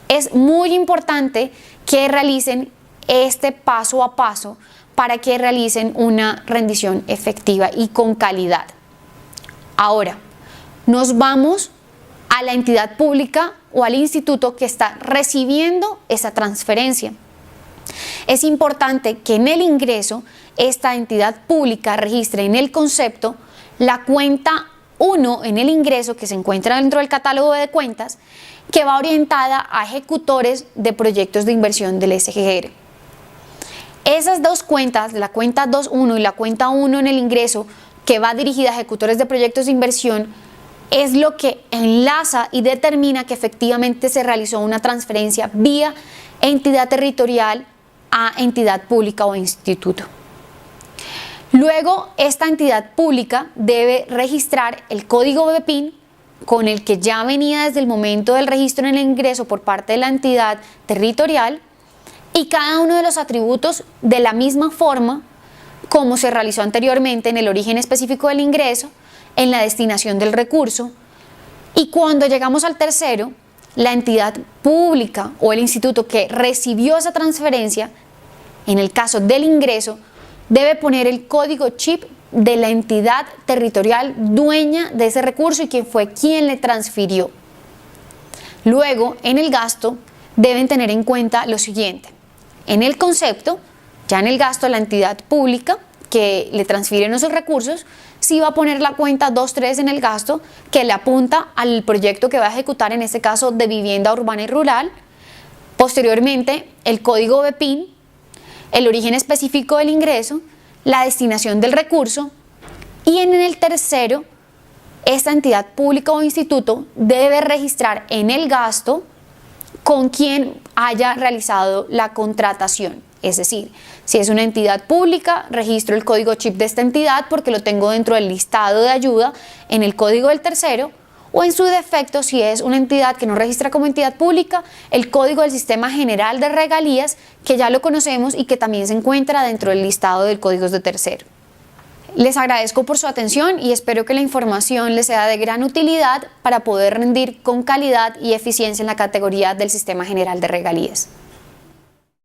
Es muy importante que realicen este paso a paso para que realicen una rendición efectiva y con calidad. Ahora, nos vamos a la entidad pública o al instituto que está recibiendo esa transferencia. Es importante que en el ingreso esta entidad pública registre en el concepto la cuenta 1 en el ingreso que se encuentra dentro del catálogo de cuentas que va orientada a ejecutores de proyectos de inversión del SGR. Esas dos cuentas, la cuenta 2.1 y la cuenta 1 en el ingreso que va dirigida a ejecutores de proyectos de inversión, es lo que enlaza y determina que efectivamente se realizó una transferencia vía entidad territorial a entidad pública o instituto. Luego, esta entidad pública debe registrar el código BEPIN con el que ya venía desde el momento del registro en el ingreso por parte de la entidad territorial y cada uno de los atributos de la misma forma como se realizó anteriormente en el origen específico del ingreso, en la destinación del recurso, y cuando llegamos al tercero, la entidad pública o el instituto que recibió esa transferencia, en el caso del ingreso, debe poner el código chip de la entidad territorial dueña de ese recurso y quien le transfirió. Luego, en el gasto, deben tener en cuenta lo siguiente. En el concepto, ya en el gasto, la entidad pública que le transfieren esos recursos, sí va a poner la cuenta 2.3 en el gasto que le apunta al proyecto que va a ejecutar, en este caso de vivienda urbana y rural. Posteriormente, el código BEPIN, el origen específico del ingreso, la destinación del recurso y en el tercero, esta entidad pública o instituto debe registrar en el gasto con quien haya realizado la contratación. Es decir, si es una entidad pública, registro el código chip de esta entidad porque lo tengo dentro del listado de ayuda en el código del tercero, o en su defecto, si es una entidad que no registra como entidad pública, el código del Sistema General de Regalías, que ya lo conocemos y que también se encuentra dentro del listado de códigos de tercero. Les agradezco por su atención y espero que la información les sea de gran utilidad para poder rendir con calidad y eficiencia en la categoría del Sistema General de Regalías.